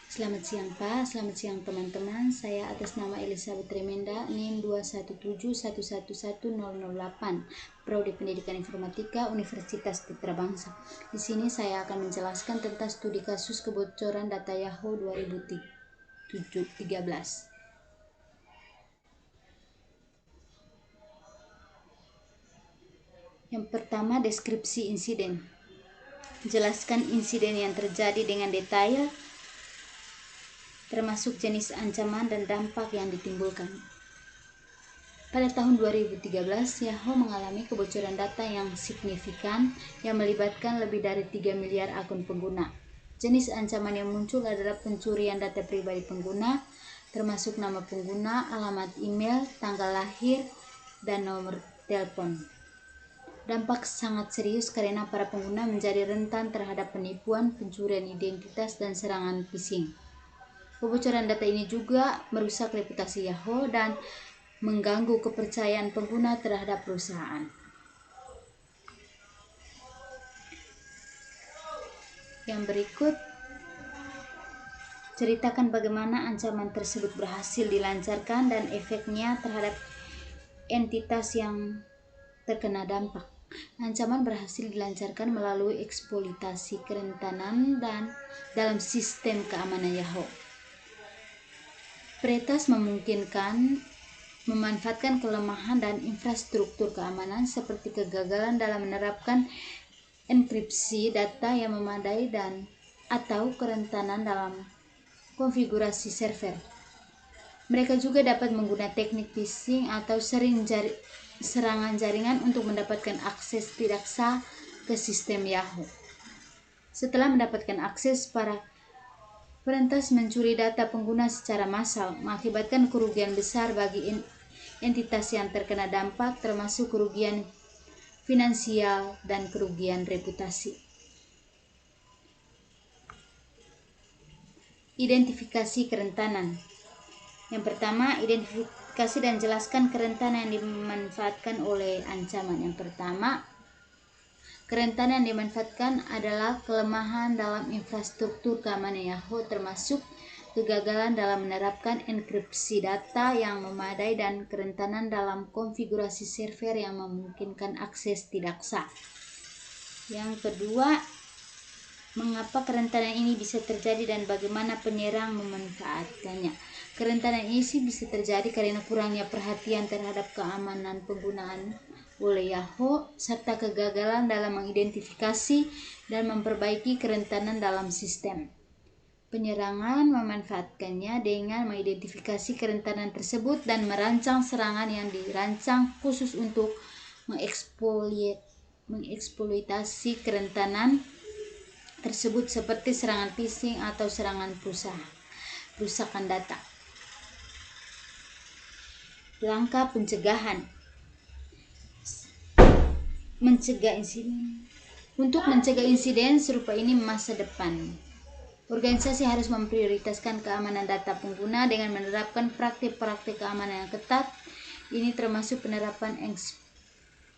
Selamat siang Pak, selamat siang teman-teman. Saya atas nama Elizabeth Remenda, NIM 217111008, Prodi Pendidikan Informatika Universitas Citra Bangsa. Di sini saya akan menjelaskan tentang studi kasus kebocoran data Yahoo 2013. Yang pertama, deskripsi insiden. Jelaskan insiden yang terjadi dengan detail, termasuk jenis ancaman dan dampak yang ditimbulkan. Pada tahun 2013, Yahoo mengalami kebocoran data yang signifikan yang melibatkan lebih dari 3 miliar akun pengguna. Jenis ancaman yang muncul adalah pencurian data pribadi pengguna, termasuk nama pengguna, alamat email, tanggal lahir, dan nomor telepon. Dampak sangat serius karena para pengguna menjadi rentan terhadap penipuan, pencurian identitas, dan serangan phishing. Kebocoran data ini juga merusak reputasi Yahoo dan mengganggu kepercayaan pengguna terhadap perusahaan. Yang berikut, ceritakan bagaimana ancaman tersebut berhasil dilancarkan dan efeknya terhadap entitas yang terkena dampak. Ancaman berhasil dilancarkan melalui eksploitasi kerentanan dan dalam sistem keamanan Yahoo. Peretas memanfaatkan kelemahan dan infrastruktur keamanan seperti kegagalan dalam menerapkan enkripsi data yang memadai dan atau kerentanan dalam konfigurasi server. Mereka juga dapat menggunakan teknik phishing atau serangan jaringan untuk mendapatkan akses tidak sah ke sistem Yahoo. Setelah mendapatkan akses, para peretas mencuri data pengguna secara massal, mengakibatkan kerugian besar bagi entitas yang terkena dampak, termasuk kerugian finansial dan kerugian reputasi. Identifikasi kerentanan. Yang pertama, identifikasi dan jelaskan kerentanan yang dimanfaatkan oleh ancaman. Yang pertama, kerentanan yang dimanfaatkan adalah kelemahan dalam infrastruktur keamanan Yahoo, termasuk kegagalan dalam menerapkan enkripsi data yang memadai dan kerentanan dalam konfigurasi server yang memungkinkan akses tidak sah. Yang kedua, mengapa kerentanan ini bisa terjadi dan bagaimana penyerang memanfaatkannya. Kerentanan ini bisa terjadi karena kurangnya perhatian terhadap keamanan penggunaan oleh Yahoo serta kegagalan dalam mengidentifikasi dan memperbaiki kerentanan dalam sistem. Penyerangan memanfaatkannya dengan mengidentifikasi kerentanan tersebut dan merancang serangan yang dirancang khusus untuk mengeksploitasi kerentanan tersebut seperti serangan phishing atau serangan perusakan data. Langkah pencegahan. Untuk mencegah insiden serupa ini masa depan, organisasi harus memprioritaskan keamanan data pengguna dengan menerapkan praktik-praktik keamanan yang ketat. Ini termasuk penerapan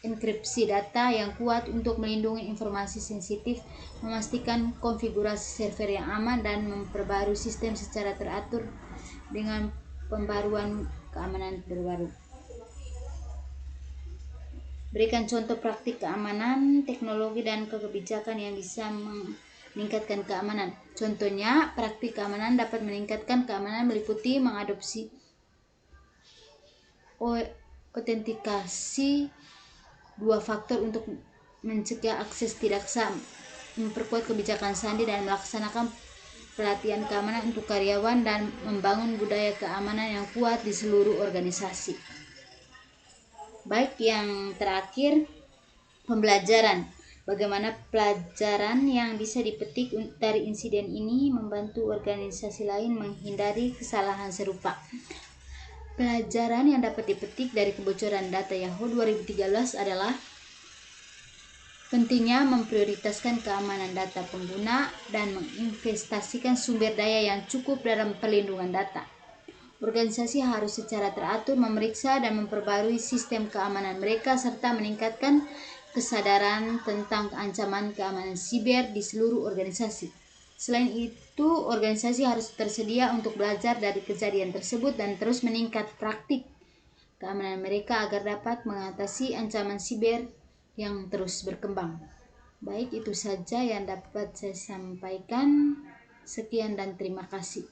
enkripsi data yang kuat untuk melindungi informasi sensitif, memastikan konfigurasi server yang aman, dan memperbarui sistem secara teratur dengan pembaruan keamanan terbaru. Berikan contoh praktik keamanan, teknologi, dan kebijakan yang bisa meningkatkan keamanan. Contohnya, praktik keamanan dapat meningkatkan keamanan meliputi mengadopsi autentikasi 2 faktor untuk mencegah akses tidak sah, memperkuat kebijakan sandi, dan melaksanakan pelatihan keamanan untuk karyawan, dan membangun budaya keamanan yang kuat di seluruh organisasi. Baik, yang terakhir, pembelajaran. Bagaimana pelajaran yang bisa dipetik dari insiden ini membantu organisasi lain menghindari kesalahan serupa. Pelajaran yang dapat dipetik dari kebocoran data Yahoo 2013 adalah pentingnya memprioritaskan keamanan data pengguna dan menginvestasikan sumber daya yang cukup dalam perlindungan data. Organisasi harus secara teratur memeriksa dan memperbarui sistem keamanan mereka serta meningkatkan kesadaran tentang ancaman keamanan siber di seluruh organisasi. Selain itu, organisasi harus tersedia untuk belajar dari kejadian tersebut dan terus meningkat praktik keamanan mereka agar dapat mengatasi ancaman siber yang terus berkembang. Baik, itu saja yang dapat saya sampaikan. Sekian dan terima kasih.